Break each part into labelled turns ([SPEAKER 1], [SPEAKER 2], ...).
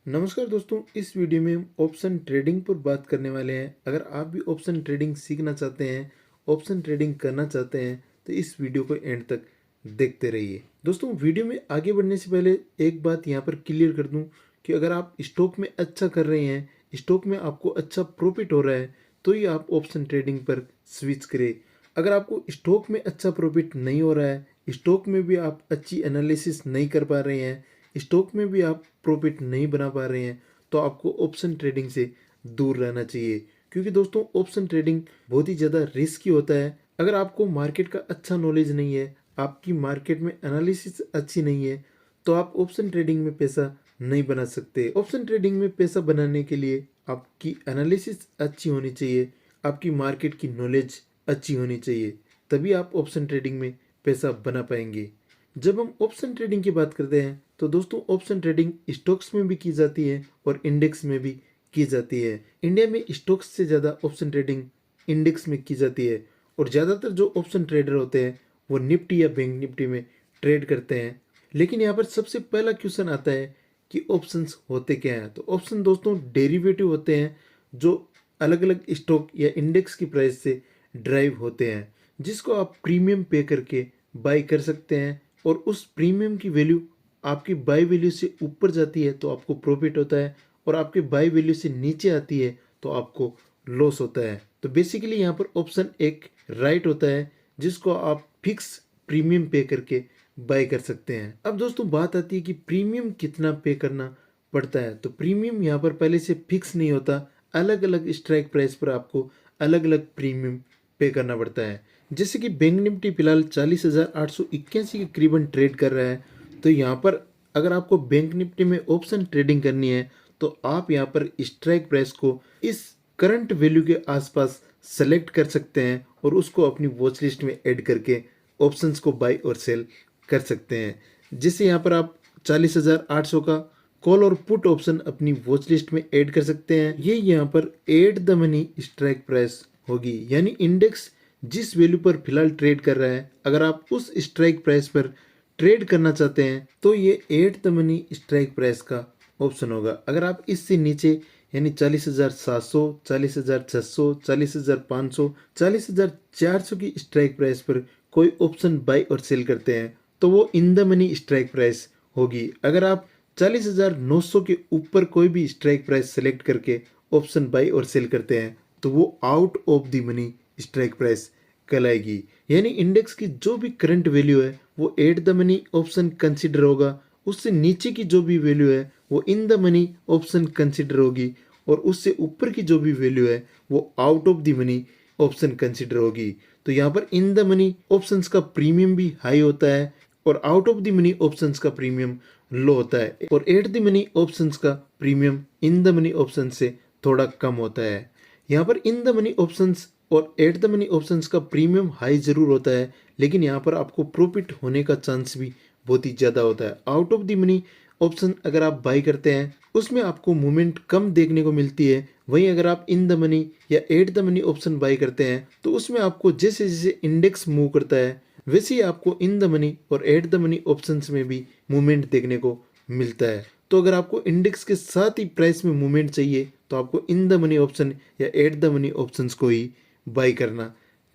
[SPEAKER 1] नमस्कार दोस्तों, इस वीडियो में हम ऑप्शन ट्रेडिंग पर बात करने वाले हैं। अगर आप भी ऑप्शन ट्रेडिंग सीखना चाहते हैं, ऑप्शन ट्रेडिंग करना चाहते हैं, तो इस वीडियो को एंड तक देखते रहिए। दोस्तों, वीडियो में आगे बढ़ने से पहले एक बात यहाँ पर क्लियर कर दूं कि अगर आप स्टॉक में अच्छा कर रहे हैं, स्टॉक में आपको अच्छा प्रॉफिट हो रहा है, तो ही आप ऑप्शन ट्रेडिंग पर स्विच करें। अगर आपको स्टॉक में अच्छा प्रॉफिट नहीं हो रहा है, स्टॉक में भी आप अच्छी एनालिसिस नहीं कर पा रहे हैं, स्टॉक में भी आप प्रॉफिट नहीं बना पा रहे हैं, तो आपको ऑप्शन ट्रेडिंग से दूर रहना चाहिए। क्योंकि दोस्तों, ऑप्शन ट्रेडिंग बहुत ही ज़्यादा रिस्की होता है। अगर आपको मार्केट का अच्छा नॉलेज नहीं है, आपकी मार्केट में एनालिसिस अच्छी नहीं है, तो आप ऑप्शन ट्रेडिंग में पैसा नहीं बना सकते। ऑप्शन ट्रेडिंग में पैसा बनाने के लिए आपकी एनालिसिस अच्छी होनी चाहिए, आपकी मार्केट की नॉलेज अच्छी होनी चाहिए, तभी आप ऑप्शन ट्रेडिंग में पैसा बना पाएंगे। जब हम ऑप्शन ट्रेडिंग की बात करते हैं, तो दोस्तों ऑप्शन ट्रेडिंग स्टॉक्स में भी की जाती है और इंडेक्स में भी की जाती है। इंडिया में स्टॉक्स से ज़्यादा ऑप्शन ट्रेडिंग इंडेक्स में की जाती है, और ज़्यादातर जो ऑप्शन ट्रेडर होते हैं वो निफ्टी या बैंक निफ्टी में ट्रेड करते हैं। लेकिन यहाँ पर सबसे पहला क्वेश्चन आता है कि ऑप्शंस होते क्या हैं। तो ऑप्शन दोस्तों डेरिवेटिव होते हैं जो अलग अलग स्टॉक या इंडेक्स की प्राइस से ड्राइव होते हैं, जिसको आप प्रीमियम पे करके बाई कर सकते हैं, और उस प्रीमियम की वैल्यू आपकी बाई वैल्यू से ऊपर जाती है तो आपको प्रॉफिट होता है, और आपके बाई वैल्यू से नीचे आती है तो आपको लॉस होता है। तो बेसिकली यहाँ पर ऑप्शन एक राइट होता है जिसको आप फिक्स प्रीमियम पे करके बाय कर सकते हैं। अब दोस्तों बात आती है कि प्रीमियम कितना पे करना पड़ता है। तो प्रीमियम यहाँ पर पहले से फिक्स नहीं होता, अलग अलग स्ट्राइक प्राइस पर आपको अलग अलग प्रीमियम पे करना पड़ता है। जैसे कि बैंक निफ्टी फिलहाल 40,881 के करीबन ट्रेड कर रहा है। तो यहाँ पर अगर आपको बैंक निफ्टी में ऑप्शन ट्रेडिंग करनी है, तो आप यहाँ पर स्ट्राइक प्राइस को इस करंट वैल्यू के आसपास सेलेक्ट कर सकते हैं, और उसको अपनी वॉच लिस्ट में ऐड करके ऑप्शंस को बाय और सेल कर सकते हैं। जिससे यहाँ पर आप 40,800 का कॉल और पुट ऑप्शन अपनी वॉच लिस्ट में ऐड कर सकते हैं। ये यहाँ पर eight the money strike price होगी, यानी इंडेक्स जिस वैल्यू पर फिलहाल ट्रेड कर रहा है, अगर आप उस स्ट्राइक प्राइस पर ट्रेड करना चाहते हैं तो ये eight the money strike price का ऑप्शन होगा। अगर आप इससे नीचे यानी 40,700, 40,600, 40,500, 40,400 की स्ट्राइक प्राइस पर कोई ऑप्शन बाय और सेल करते हैं, तो वो in the money strike price होगी। अगर आप 40,900 के ऊपर कोई भी स्ट्राइक प्राइस सेलेक्ट करके ऑप्शन बाय और सेल करते हैं, तो वो out of the money strike price कहलाएगी। यानी इंडेक्स की जो भी करंट वैल्यू है वो eight the money option consider होगा, उससे नीचे की जो भी वैल्यू है वो in the money option consider होगी, और उससे ऊपर की जो भी वैल्यू है वो out of the money option consider होगी। तो यहाँ पर इन द मनी ऑप्शंस का प्रीमियम भी हाई होता है, और out of the money options का प्रीमियम लो होता है, और एट द मनी ऑप्शंस का premium in the money option से थोड़ा कम होता है। यहाँ पर इन द मनी ऑप्शंस और एट द मनी ऑप्शंस का प्रीमियम हाई जरूर होता है, लेकिन यहाँ पर आपको प्रॉफिट होने का चांस भी बहुत ही ज़्यादा होता है। Out of the money option अगर आप बाई करते हैं उसमें आपको मूवमेंट कम देखने को मिलती है, वहीं अगर आप इन द मनी या eight the money option by करते हैं तो उसमें आपको जैसे जैसे इंडेक्स मूव करता है वैसे ही आपको इन द मनी और एट द मनी ऑप्शंस में भी मूवमेंट देखने को मिलता है। तो अगर आपको इंडेक्स के साथ ही प्राइस में मूवमेंट चाहिए तो आपको इन द मनी ऑप्शन या एट द मनी ऑप्शंस को ही बाई करना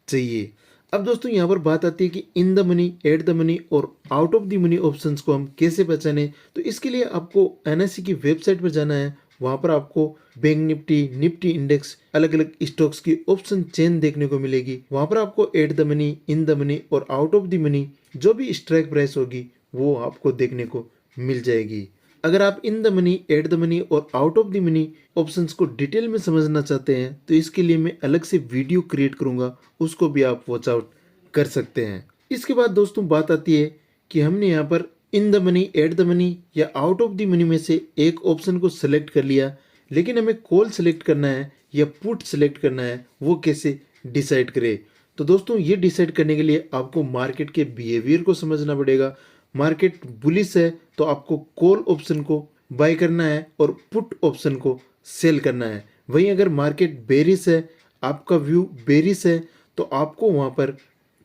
[SPEAKER 1] चाहिए। अब दोस्तों यहाँ पर बात आती है कि in the money, at the money और out of the money options को हम कैसे पहचाने। तो इसके लिए आपको एनएससी की वेबसाइट पर जाना है। वहाँ पर आपको बैंक निफ्टी, निफ्टी इंडेक्स, अलग अलग स्टॉक्स की ऑप्शन चेन देखने को मिलेगी। वहाँ पर आपको eight the money, in the money और आउट ऑफ द मनी जो भी स्ट्राइक प्राइस होगी वो आपको देखने को मिल जाएगी। अगर आप in the money, at the money और out of the money options को डिटेल में समझना चाहते हैं तो इसके लिए मैं अलग से वीडियो क्रिएट करूंगा, उसको भी आप वॉच आउट कर सकते हैं। इसके बाद दोस्तों बात आती है कि हमने यहाँ पर इन the money, at the money या आउट ऑफ द मनी में से एक ऑप्शन को सिलेक्ट कर लिया, लेकिन हमें कॉल सेलेक्ट करना है या पुट सेलेक्ट करना है, वो कैसे डिसाइड करें। तो दोस्तों ये डिसाइड करने के लिए आपको मार्केट के बिहेवियर को समझना पड़ेगा। मार्केट बुलिश है तो आपको कॉल ऑप्शन को बाय करना है और पुट ऑप्शन को सेल करना है। वहीं अगर मार्केट बेरिश है, आपका व्यू बेरिश है, तो आपको वहाँ पर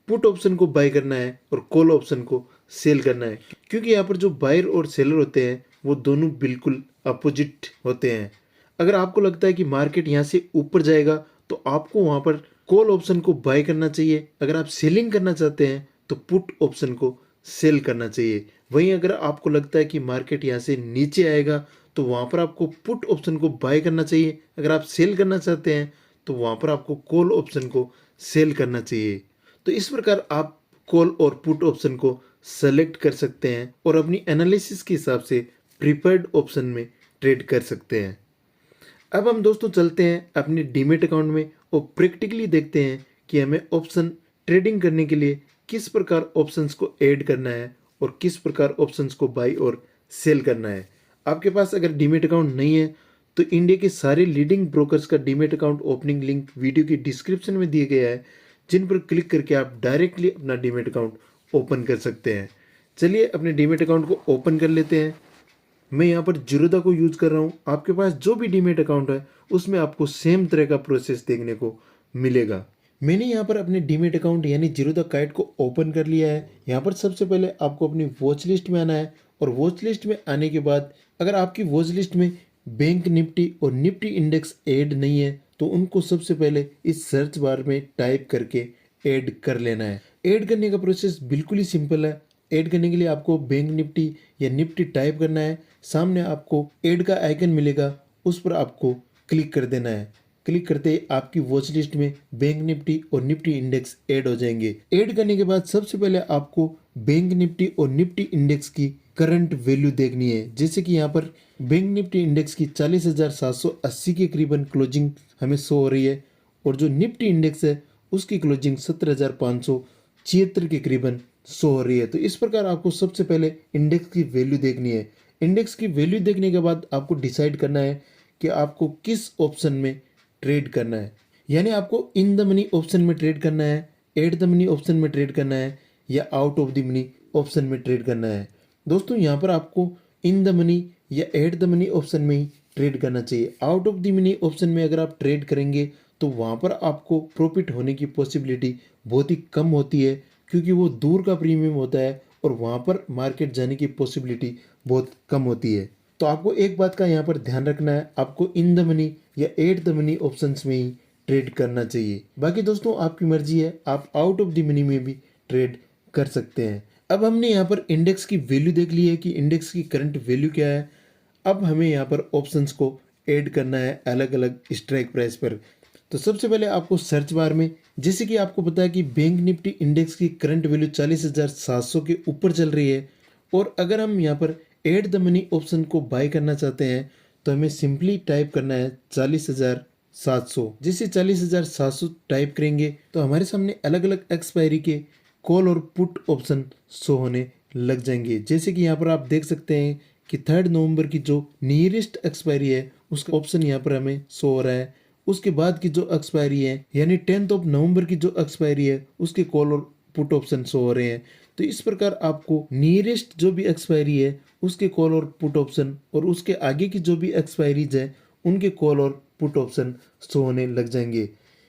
[SPEAKER 1] पुट ऑप्शन को बाय करना है और कॉल ऑप्शन को सेल करना है। क्योंकि यहाँ पर जो बायर और सेलर होते हैं वो दोनों बिल्कुल अपोजिट होते हैं। अगर आपको लगता है कि मार्केट यहाँ से ऊपर जाएगा तो आपको वहाँ पर कॉल ऑप्शन को बाय करना चाहिए। अगर आप सेलिंग करना चाहते हैं तो पुट ऑप्शन को सेल करना चाहिए। वहीं अगर आपको लगता है कि मार्केट यहाँ से नीचे आएगा तो वहाँ पर आपको पुट ऑप्शन को बाय करना चाहिए। अगर आप सेल करना चाहते हैं तो वहाँ पर आपको कॉल ऑप्शन को सेल करना चाहिए। तो इस प्रकार आप कॉल और पुट ऑप्शन को सेलेक्ट कर सकते हैं और अपनी एनालिसिस के हिसाब से प्रीफर्ड ऑप्शन में ट्रेड कर सकते हैं। अब हम दोस्तों चलते हैं अपने डीमेट अकाउंट में और प्रैक्टिकली देखते हैं कि हमें ऑप्शन ट्रेडिंग करने के लिए किस प्रकार ऑप्शंस को ऐड करना है और किस प्रकार ऑप्शंस को बाई और सेल करना है। आपके पास अगर डीमेट अकाउंट नहीं है तो इंडिया के सारे लीडिंग ब्रोकर्स का demat account opening link video की डिस्क्रिप्शन में दिया गया है, जिन पर क्लिक करके आप डायरेक्टली अपना डीमेट अकाउंट ओपन कर सकते हैं। चलिए अपने डीमेट अकाउंट को ओपन कर लेते हैं। मैं यहाँ पर जीरोधा को यूज़ कर रहा हूँ। आपके पास जो भी डीमेट अकाउंट है उसमें आपको सेम तरह का प्रोसेस देखने को मिलेगा। मैंने यहाँ पर अपने डीमेट अकाउंट यानी जीरोधा काइट को ओपन कर लिया है। यहाँ पर सबसे पहले आपको अपनी वॉच लिस्ट में आना है और वॉच लिस्ट में आने के बाद अगर आपकी वॉच लिस्ट में बैंक निफ्टी और निफ्टी इंडेक्स ऐड नहीं है तो उनको सबसे पहले इस सर्च बार में टाइप करके ऐड कर लेना है। ऐड करने का प्रोसेस बिल्कुल ही सिंपल है। ऐड करने के लिए आपको बैंक निफ्टी या निफ्टी टाइप करना है। सामने आपको ऐड का आइकन मिलेगा, उस पर आपको क्लिक कर देना है। क्लिक करते ही आपकी वॉच लिस्ट में बैंक निफ्टी और निफ्टी इंडेक्स ऐड हो जाएंगे। ऐड करने के बाद सबसे पहले आपको बैंक निफ्टी और निफ्टी इंडेक्स की करंट वैल्यू देखनी है। जैसे कि यहाँ पर बैंक निफ्टी इंडेक्स की 40,780 के करीबन क्लोजिंग हमें शो हो रही है और जो निफ्टी इंडेक्स है उसकी क्लोजिंग 17,576 के करीबन शो हो रही है। तो इस प्रकार आपको सबसे पहले इंडेक्स की वैल्यू देखनी है। इंडेक्स की वैल्यू देखने के बाद आपको डिसाइड करना है कि आपको किस ऑप्शन में ट्रेड करना है। यानी आपको इन द मनी ऑप्शन में ट्रेड करना है, एट द मनी ऑप्शन में ट्रेड करना है या out of the money option में ट्रेड करना है। दोस्तों यहाँ पर आपको इन द मनी या एट द मनी ऑप्शन में ही ट्रेड करना चाहिए। Out of the money option में अगर आप ट्रेड करेंगे तो वहाँ पर आपको प्रॉफिट होने की पॉसिबिलिटी बहुत ही कम होती है, क्योंकि वो दूर का प्रीमियम होता है और वहाँ पर मार्केट जाने की पॉसिबिलिटी बहुत कम होती है। तो आपको एक बात का यहाँ पर ध्यान रखना है, आपको इन द मनी या एट द मनी ऑप्शंस में ही ट्रेड करना चाहिए। बाकी दोस्तों आपकी मर्जी है, आप आउट ऑफ द मनी में भी ट्रेड कर सकते हैं। अब हमने यहाँ पर इंडेक्स की वैल्यू देख ली है कि इंडेक्स की करंट वैल्यू क्या है। अब हमें यहाँ पर ऑप्शंस को ऐड करना है अलग अलग स्ट्राइक प्राइस पर। तो सबसे पहले आपको सर्च बार में, जैसे कि आपको पता है कि बैंक निफ्टी इंडेक्स की करंट वैल्यू 40,700 के ऊपर चल रही है और अगर हम यहाँ पर एड द मनी ऑप्शन को बाय करना चाहते हैं तो हमें सिंपली टाइप करना है 40,700। जैसे 40,700 टाइप करेंगे तो हमारे सामने अलग अलग एक्सपायरी के कॉल और पुट ऑप्शन शो होने लग जाएंगे। जैसे कि यहाँ पर आप देख सकते हैं कि 3 नवंबर की जो नियरेस्ट एक्सपायरी है उसका ऑप्शन यहाँ पर हमें शो हो रहा है। उसके बाद की जो एक्सपायरी है यानी 10 नवंबर की जो एक्सपायरी है उसके कॉल और पुट ऑप्शन शो हो रहे हैं। तो इस प्रकार आपको नियरेस्ट जो भी एक्सपायरी है उसके कॉल और पुट ऑप्शन और उसके आगे की जो भी एक्सपायरीज है उनके कॉल और पुट ऑप्शन शो होने लग जाएंगे।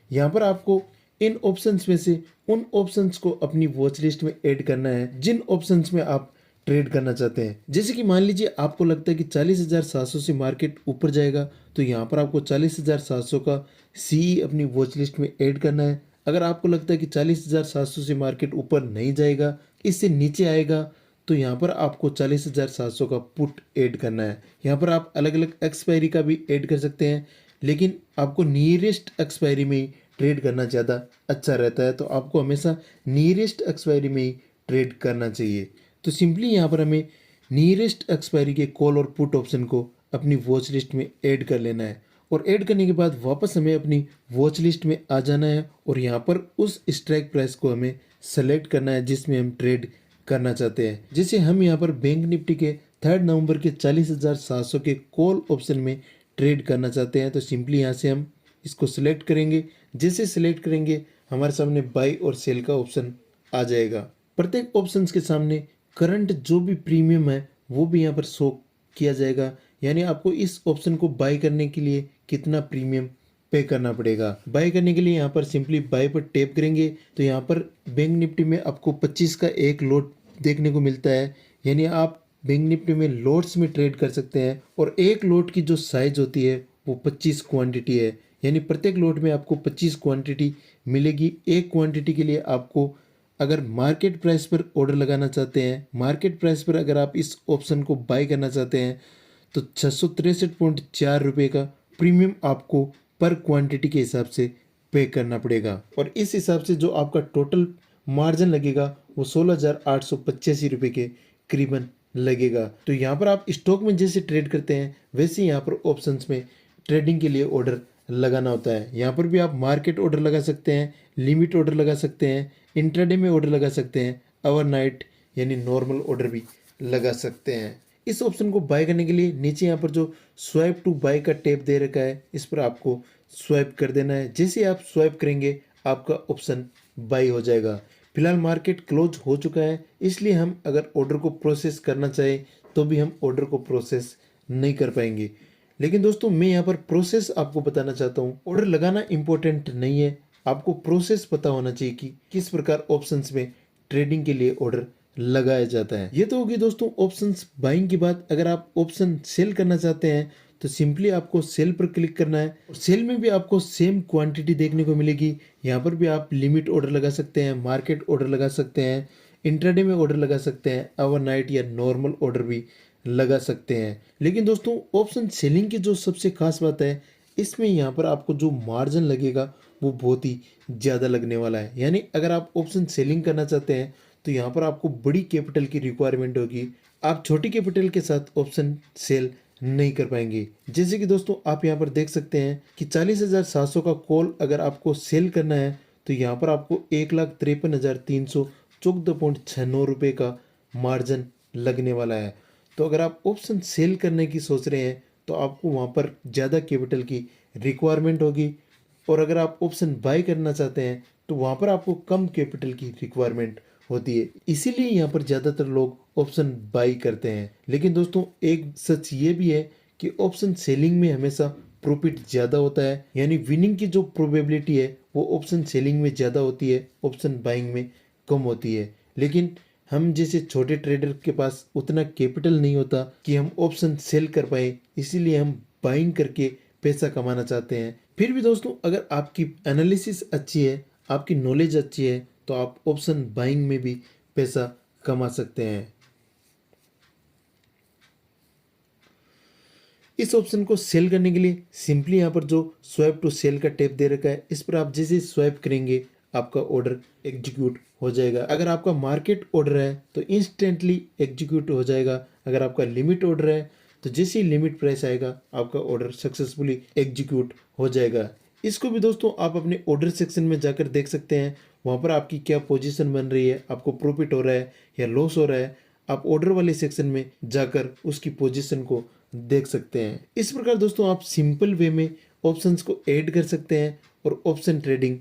[SPEAKER 1] यहाँ पर आपको इन ऑप्शंस में से उन ऑप्शंस को अपनी वॉच लिस्ट में ऐड करना है जिन ऑप्शंस में आप ट्रेड करना चाहते हैं। जैसे कि मान लीजिए आपको लगता है कि 40,700 से मार्केट ऊपर जाएगा तो यहाँ पर आपको 40,700 का सी अपनी वॉच लिस्ट में ऐड करना है। अगर आपको लगता है कि 40,700 से मार्केट ऊपर नहीं जाएगा, इससे नीचे आएगा, तो यहाँ पर आपको 40,700 का पुट ऐड करना है। यहाँ पर आप अलग अलग एक्सपायरी का भी ऐड कर सकते हैं, लेकिन आपको नियरेस्ट एक्सपायरी में ही ट्रेड करना ज़्यादा अच्छा रहता है। तो आपको हमेशा नियरेस्ट एक्सपायरी में ही ट्रेड करना चाहिए। तो सिंपली यहाँ पर हमें नियरेस्ट एक्सपायरी के कॉल और पुट ऑप्शन को अपनी वॉच लिस्ट में ऐड कर लेना है और ऐड करने के बाद वापस हमें अपनी वॉच लिस्ट में आ जाना है और यहाँ पर उस स्ट्राइक प्राइस को हमें सेलेक्ट करना है जिसमें हम ट्रेड करना चाहते हैं। जैसे हम यहाँ पर बैंक निफ्टी के 3 नवंबर के 40,700 के कॉल ऑप्शन में ट्रेड करना चाहते हैं तो सिंपली यहाँ से हम इसको सिलेक्ट करेंगे। जैसे सिलेक्ट करेंगे हमारे सामने बाई और सेल का ऑप्शन आ जाएगा। प्रत्येक ऑप्शंस के सामने करंट जो भी प्रीमियम है वो भी यहाँ पर शो किया जाएगा, यानी आपको इस ऑप्शन को बाय करने के लिए कितना प्रीमियम पे करना पड़ेगा। बाय करने के लिए यहाँ पर सिंपली बाय पर टैप करेंगे तो यहाँ पर बैंक निफ्टी में आपको 25 का एक लॉट देखने को मिलता है, यानी आप बैंक निफ्टी में लॉट्स में ट्रेड कर सकते हैं और एक लॉट की जो साइज होती है वो 25 क्वांटिटी है, यानी प्रत्येक लॉट में आपको 25 क्वांटिटी मिलेगी। एक क्वांटिटी के लिए आपको अगर मार्केट प्राइस पर ऑर्डर लगाना चाहते हैं, मार्केट प्राइस पर अगर आप इस ऑप्शन को बाय करना चाहते हैं तो 663.4 रुपये का प्रीमियम आपको पर क्वांटिटी के हिसाब से पे करना पड़ेगा और इस हिसाब से जो आपका टोटल मार्जिन लगेगा वो 16,885 रुपये के करीबन लगेगा। तो यहाँ पर आप स्टॉक में जैसे ट्रेड करते हैं वैसे यहाँ पर ऑप्शंस में ट्रेडिंग के लिए ऑर्डर लगाना होता है। यहाँ पर भी आप मार्केट ऑर्डर लगा सकते हैं, लिमिट ऑर्डर लगा सकते हैं, इंट्राडे में ऑर्डर लगा सकते हैं, ओवरनाइट यानी नॉर्मल ऑर्डर भी लगा सकते हैं। इस ऑप्शन को बाय करने के लिए नीचे यहाँ पर जो स्वाइप टू बाय का टैब दे रखा है इस पर आपको स्वाइप कर देना है। जैसे आप स्वाइप करेंगे आपका ऑप्शन बाय हो जाएगा। फिलहाल मार्केट क्लोज हो चुका है, इसलिए हम अगर ऑर्डर को प्रोसेस करना चाहें तो भी हम ऑर्डर को प्रोसेस नहीं कर पाएंगे। लेकिन दोस्तों मैं यहाँ पर प्रोसेस आपको बताना चाहता हूँ। ऑर्डर लगाना इंपॉर्टेंट नहीं है, आपको प्रोसेस पता होना चाहिए कि किस प्रकार ऑप्शंस में ट्रेडिंग के लिए ऑर्डर लगाया जाता है। ये तो होगी दोस्तों ऑप्शंस बाइंग की बात। अगर आप ऑप्शन सेल करना चाहते हैं तो सिंपली आपको सेल पर क्लिक करना है और सेल में भी आपको सेम क्वांटिटी देखने को मिलेगी। यहाँ पर भी आप लिमिट ऑर्डर लगा सकते हैं, मार्केट ऑर्डर लगा सकते हैं, इंट्राडे में ऑर्डर लगा सकते हैं, ओवरनाइट या नॉर्मल ऑर्डर भी लगा सकते हैं। लेकिन दोस्तों ऑप्शन सेलिंग की जो सबसे खास बात है इसमें यहाँ पर आपको जो मार्जिन लगेगा वो बहुत ही ज़्यादा लगने वाला है। यानी अगर आप ऑप्शन सेलिंग करना चाहते हैं तो यहाँ पर आपको बड़ी कैपिटल की रिक्वायरमेंट होगी, आप छोटी कैपिटल के साथ ऑप्शन सेल नहीं कर पाएंगे। जैसे कि दोस्तों आप यहाँ पर देख सकते हैं कि 40,700 का कॉल अगर आपको सेल करना है तो यहाँ पर आपको 1,53,314.69 रुपये का मार्जिन लगने वाला है। तो अगर आप ऑप्शन सेल करने की सोच रहे हैं तो आपको वहाँ पर ज़्यादा कैपिटल की रिक्वायरमेंट होगी और अगर आप ऑप्शन बाय करना चाहते हैं तो वहाँ पर आपको कम कैपिटल की रिक्वायरमेंट होती है, इसीलिए यहाँ पर ज़्यादातर लोग ऑप्शन बाय करते हैं। लेकिन दोस्तों एक सच ये भी है कि ऑप्शन सेलिंग में हमेशा प्रॉफिट ज़्यादा होता है, यानी विनिंग की जो प्रोबेबिलिटी है वो ऑप्शन सेलिंग में ज़्यादा होती है, ऑप्शन बाइंग में कम होती है। लेकिन हम जैसे छोटे ट्रेडर के पास उतना कैपिटल नहीं होता कि हम ऑप्शन सेल कर पाए, इसीलिए हम बाइंग करके पैसा कमाना चाहते हैं। फिर भी दोस्तों अगर आपकी एनालिसिस अच्छी है, आपकी नॉलेज अच्छी है तो आप ऑप्शन बाइंग में भी पैसा कमा सकते हैं। इस ऑप्शन को सेल करने के लिए सिंपली यहाँ पर जो स्वाइप टू सेल का टैब दे रखा है इस पर आप जैसे स्वाइप करेंगे आपका ऑर्डर एग्जीक्यूट हो जाएगा। अगर आपका मार्केट ऑर्डर है तो इंस्टेंटली एग्जीक्यूट हो जाएगा। अगर आपका लिमिट ऑर्डर है तो जैसे ही लिमिट प्राइस आएगा आपका ऑर्डर सक्सेसफुली एग्जीक्यूट हो जाएगा। इसको भी दोस्तों आप अपने ऑर्डर सेक्शन में जाकर देख सकते हैं, वहाँ पर आपकी क्या पोजीशन बन रही है, आपको प्रॉफिट हो रहा है या लॉस हो रहा है। आप ऑर्डर वाले सेक्शन में जाकर उसकी पोजीशन को देख सकते हैं। इस प्रकार दोस्तों आप सिंपल वे में ऑप्शंस को ऐड कर सकते हैं और ऑप्शन ट्रेडिंग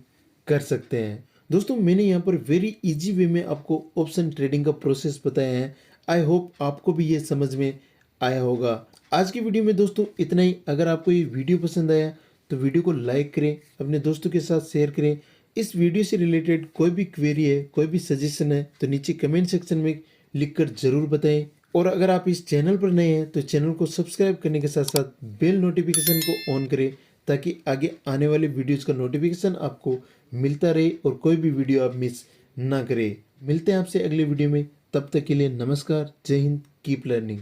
[SPEAKER 1] कर सकते हैं। दोस्तों मैंने यहाँ पर वेरी इजी वे में आपको ऑप्शन ट्रेडिंग का प्रोसेस बताया है। आई होप आपको भी ये समझ में आया होगा। आज की वीडियो में दोस्तों इतना ही। अगर आपको ये वीडियो पसंद आया तो वीडियो को लाइक करें, अपने दोस्तों के साथ शेयर करें। इस वीडियो से रिलेटेड कोई भी क्वेरी है, कोई भी सजेशन है तो नीचे कमेंट सेक्शन में लिखकर ज़रूर बताएं। और अगर आप इस चैनल पर नए हैं तो चैनल को सब्सक्राइब करने के साथ साथ बेल नोटिफिकेशन को ऑन करें ताकि आगे आने वाले वीडियोज़ का नोटिफिकेशन आपको मिलता रहे और कोई भी वीडियो आप मिस ना करें। मिलते हैं आपसे अगले वीडियो में, तब तक के लिए नमस्कार, जय हिंद, कीप लर्निंग।